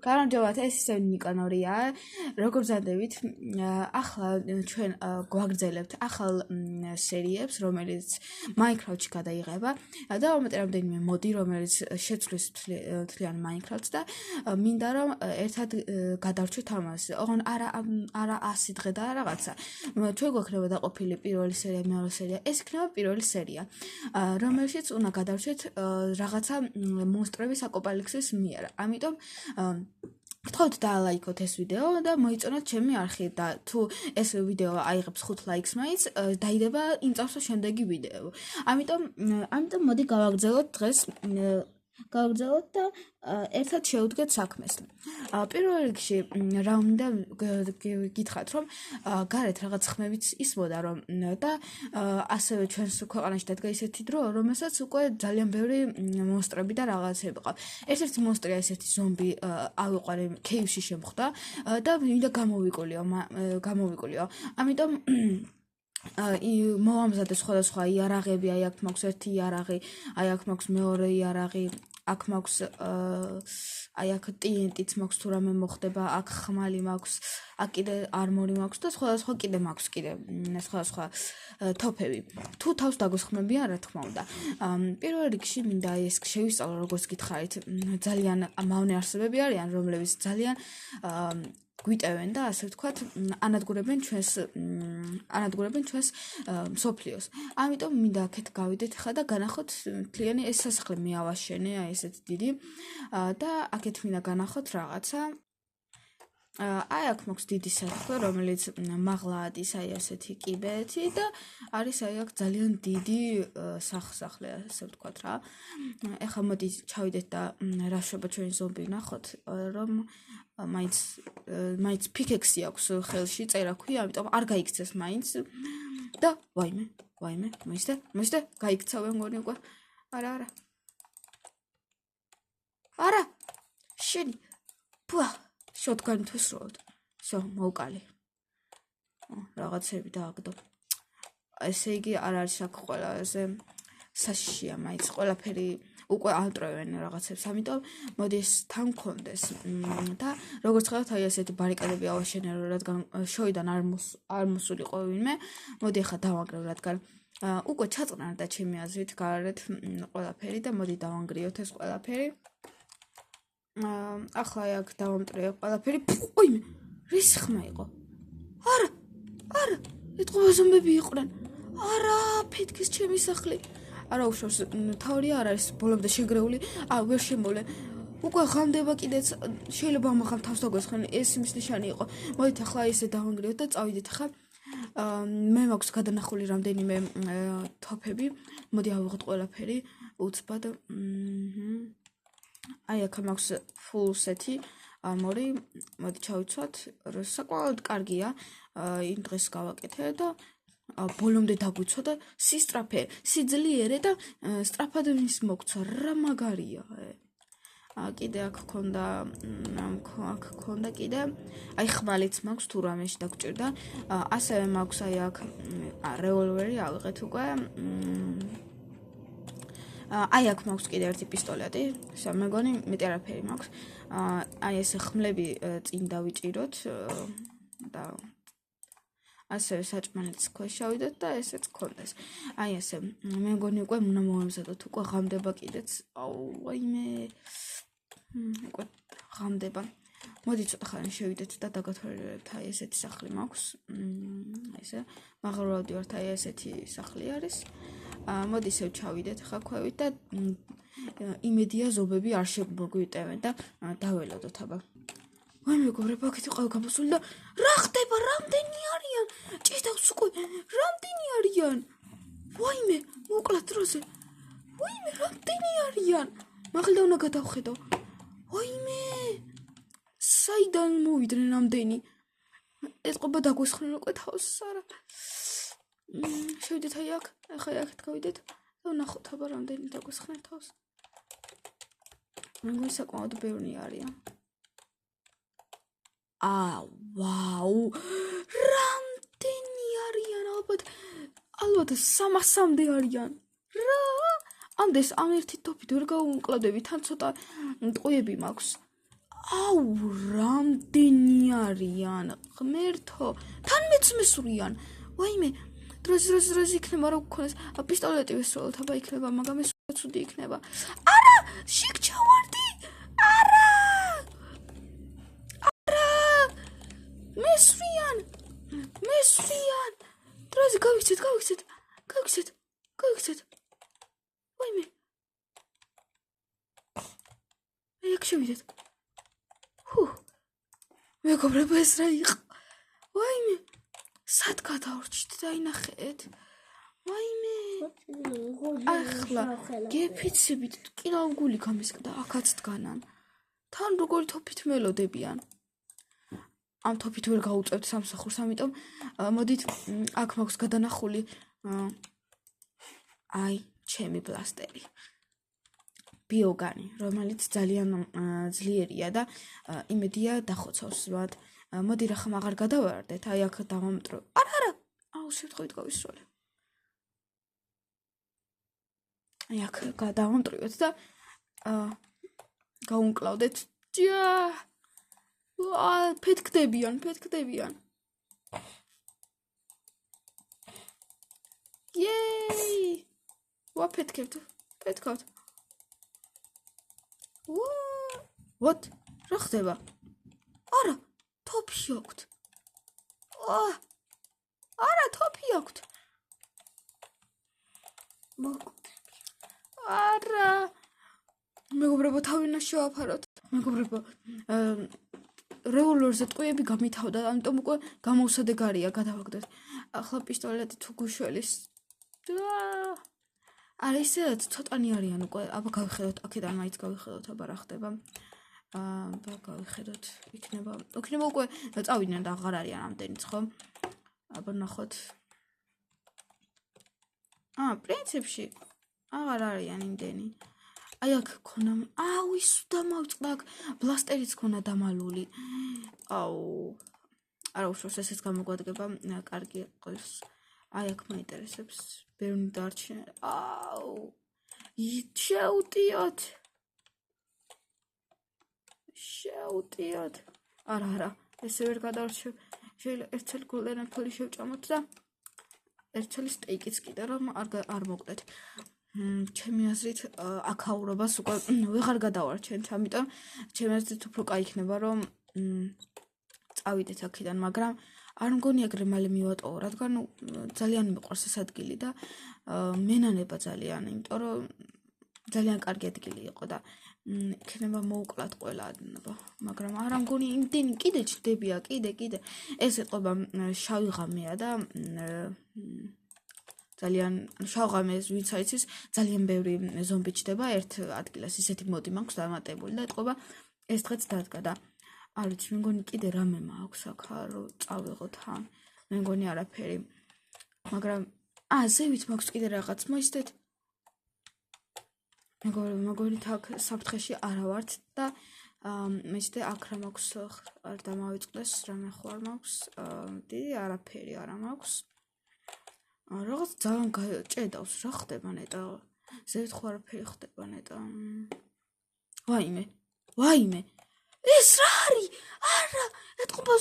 გამარჯობათ, ეს ისევ ნიკანორია. როგორ ვზადებით? ახლა ჩვენ გვაგრძელებთ ახალ სერიებს, რომელიც Minecraft-ში გადაიღება და ამიტომ რამდენიმე მოდი, რომელიც შეცვლის მთლიან Minecraft-ს და მინდა რომ ერთად გადავრჩეთ ამას. ოღონ არა 100 დღე და რაღაცა. ჩვენ გვექნება დაყოფილი პირველი სერია, მეორე სერია. ეს იქნება პირველი სერია, რომელშიც უნდა გადავრჩეთ რაღაცა მონსტრების აპოკალიფსის მიერ. ამიტომ გთხოვთ დაალაიქოთ ეს ვიდეო და მოიწონოთ ჩემი არხი და თუ ეს ვიდეო აიღებს 5 ლაიქს მაინც დაიდება იმ წელს შემდეგი ვიდეო. ამიტომ მოდი გავაგრძელოთ დღეს გავაგრძელოთ და ერთად შევუდგეთ საქმეს. პირველ რიგში რა უნდა გითხრათ რომ გარეთ რაღაც ხმებიც ისმოდა რომ და ასევე ჩვენს ქვეყანაში დადგა ისეთი დრო რომელსაც უკვე ძალიან ბევრი მონსტრები და რაღაცები ყავს. ერთ-ერთი მონსტრია ესეთი ზომბი ავიყვარე кейვში შემხვდა და მინდა გამოვიკულიო. ამიტომ მოვამზადე სხვადასხვა იარაღები, აი აქ მაქვს ერთი იარაღი, აი აქ მაქვს მეორე იარაღი, აქ მაქვს აი აქ TNT-ც მაქვს თუ რამე მოხდება, აქ ხმალი მაქვს, აქ კიდე არმორი მაქვს და სხვადასხვა კიდე მაქვს სხვადასხვა თოფები. თუ თავს დაგოსხმებიან, რა თქმა უნდა. პირველ რიგში მინდა ეს შევისწავლო, როგორც გითხარით, ძალიან მავნე არსებები არიან, რომლებიც ძალიან გვიტევენ და ასე ვთქვათ, ანადგურებენ ჩვენს მსოფლიოს. ამიტომ მინდა აქეთ გავიდეთ ხა და განახოთ მთლიანი ეს სასახლე მეავაშენე, აი ესეთ დიდი და აქეთ მინდა განახოთ რაღაცა. აი აქ მაქვს დიდი სასახლე, რომელიც მაღლა ადის აი ასეთი კიბეეთი და არის აი აქ ძალიან დიდი სასახლე, ასე ვთქვათ რა. ეხლა მოდი ჩავიდეთ და რა შვება ჩვენი ზომბი ნახოთ, რომ მაინც პიკექსი აქვს ხელში, წერა ქვია, ამიტომ არ გაიქცეს მაინც და ვაიმე, მოისდე, გაიქცა მგონი უკვე. არა, შენი პუა შოტგანი თუ სროლოდ. всё, მოვკალი. რაღაცები დააგდო. ესე იგი არ არის აქ ყველაზე საშიშია მაინც ყველაფერი უკვე ალტრევენ რაღაცებს, ამიტომ მოდი ეს თან მქონდეს და როგორც ხედავთ აი ესეთი ბარიკადები ავაშენე, რადგან შოიდან არ მოსულიყო ვინმე. მოდი ახლა დავანგრევ, რადგან უკვე ჩაწყნარა და ჩემი აზრით გარეთ ყველაფერი და მოდი დავანგრიოთ ეს ყველაფერი. ახლა აქ დავამტრიე ყველაფერი. ოიმე, რის ხმა იყო? არა, ეთყობა ზომბები იყვნენ. არა, ფეთქის ჩემი სახლი. არა უშავს, თავი არ არის ბოლომდე შეგრეული, ვერ შემოვლე. უკვე ღამდება კიდეც, შეიძლება ამახან თავს დაგვესხნენ, ეს იმის ნიშანი იყო. მოდით ახლა ესე დავანგრიოთ და წავიდეთ ახლა. მე მაქვს გადანახული რამდენიმე თოფები. მოდი ავიღოთ ყველაფერი უცბად. აი აქ მაქვს full სეთი ამორი. მოდი ჩავიცვათ, საკმაოდ კარგია. იმ დღეს გავაკეთე და ბოლომდე დაგვიცვა და სისტრაფე, სიძლიერე და სწრაფად ვის მოგცვა, რა მაგარია. კიდე აქ ქონდა კიდე, აი ხმალიც მაქვს თუ რამეში დაგჭირდა. ასევე მაქვს აი აქ რევოლვერი ავიღეთ უკვე. აი აქ მაქვს კიდე ერთი პისტოლეტი, მეგონი მეტი არაფერი მაქვს. აი ეს ხმლები წინ დავიჭიროთ და ასევე საჭმელიც ქვეშ ავიდეთ და ესეც გქონდეს. აი ესე, მე მგონი უკვე უნდა მოვამზადოთ, უკვე ღამდება კიდეც. ვაიმე. უკვე ღამდება. მოდი ცოტა ხანი შევიდეთ და დაგათვალიერებთ, აი ესეთი სახლი მაქვს. ესე, მაღლა ვარ, აი ესეთი სახლი არის. მოდი ისევ ჩავიდეთ ხა ქვევით და იმედია ზომბები არ შემოგვიტევენ და დაველოდოთ აბა. ვაი მეგობრებო, აქეთ ყავ გამოსული და რა ხდება? რამდენი არიან? ჭიდავს უკვე. რამდენი არიან? ვაიმე, მოკლათ დროზე. ვაიმე, რამდენი არიან? მაღლა უნდა გადავხედო. ვაიმე. საიდან მოვიდნენ რამდენი? ეთყობა დაგვესხნენ უკვე თავს, არა. შევიდეთ აი აქ, ახლა აქეთ გავიდეთ და ვნახოთ აბა რამდენი დაგვესხნენ თავს. მეგონი საკმაოდ ბევრი არიან. ვაუ, რამდენი არიან? ალბათ 300-მდე არიან. რა? ამდენს ამ ერთი თოფით ვერ გავუმკლავდები, თან ცოტა ტყუები მაქვს. აუ, რამდენი არიან, ღმერთო, თან მეც მესურიან. ვაიმე, დროზე იქნება რა გქონდეს, პისტოლეტი ვესროლოთ, აბა იქნება, მაგრამ ეს ცუდი იქნება. არა, შიგ ჩავარდი. არა! მესვრიან. დროზე გავიქცეთ. ვაიმე. აი აქ შევიდეთ. მეგობრებო, ეს რა იყო? ვაიმე, სად გადავრჩით, დაინახეთ. ვაიმე. ახლა გეფიცებით, კიდევ გული გამისკდა, აქაც დგანან. თან როგორი თოფით მელოდებიან. ამ თოფით ვერ გაუწევთ სამსახურს, ამიტომ მოდით, აქ მაქვს გადანახული აი, ჩემი პლასტერი. ბიოგანი, რომელიც ძალიან ძლიერია და იმედია დახოცავს მათ. მოდი რა ხომ აღარ გადავარდეთ, აი აქ დავამტრო. არა, აუ შევთხოვით გავისროლე. აი აქ გადავამტრიოთ და გაუნკლავდეთ. ფეთქდებიან. იეი! ფეთქავთ. What? რა ხდება? არა, თოფი აქვთ. არა, თოფი აქვთ. არა. მეგობრებო, თავი უნდა შევაფაროთ. მეგობრებო, რევოლვერზე ტყვიები გამითავდა, ამიტომ უკვე გამოსადეგარია, გადავაგდეთ. ახლა პისტოლეტი თუ გუშველის. არა, ისე ცოტანი არიან უკვე. აბა გავიხედოთ, აქედან მაინც გავიხედოთ, აბა რა ხდება. აბა გავიხედოთ, იქნება უკვე წავიდნენ და აღარ არიან ამდენიც, ხო? აბა ნახოთ. პრინციპში აღარ არიან იმდენი. აი აქ ქონა, აუ ის დამავწყდა აქ, ბლასტერიც ქონა დამალული. აუ. არა უშავს ესეც გამოგვადგება, კარგი ყავს. აი აქ მაინტერესებს, ბევრი დარჩენ. აუ. შეუტიოთ. არა, ესე ვერ გადავრჩევ. შეიძლება ერთელი გულდენა ფული შევჭამოთ და ერთელი სტეიკიც კიდე რომ არ მოყდეთ. ჩემი აზრით აქაურობას უკვე ვეღარ გადავარჩენთ, ამიტომ ჩემი აზრით უფრო კაი იქნება რომ წავიდეთ აქედან, მაგრამ არ მგონი ეგრე მალე მივატოვო, რადგან ძალიან მიყვარს ეს ადგილი და მენანება ძალიან, იმიტომ რომ ძალიან კარგი ადგილი იყო და იქნება მოუკლათ ყველა, მაგრამ არ მგონი იმდენი კიდე ჩდებია, კიდე. ეს ეთყობა შავი ღამეა და ძალიან შავღამეს ვინც აიცის, ძალიან ბევრი ზომბი ჩდება ერთ ადგილას, ისეთი მოდი მაქვს დამატებული და ეთყობა ეს დღეც დადგა და არ ვიცი, მე მგონი კიდე რამე მაქვს აქ, რომ წავიღოთ ამ. მე მგონი არაფერი. მაგრამ ზევით მაქვს კიდე რაღაც, მოიცდეთ. მეგობრებო, აქ საფრთხეში არა ვართ და მეცდე აქ რა მაქვს, არ დამავიწყდეს, რამე ხო არ მაქვს, დიდი არაფერი არა მაქვს. რაღაც ძალიან ჭედავს, რა ხდება ნეტა. ზევით ხო არაფერი ხდება ნეტა. ვაიმე. ეს რა არის? არა, ეთყობა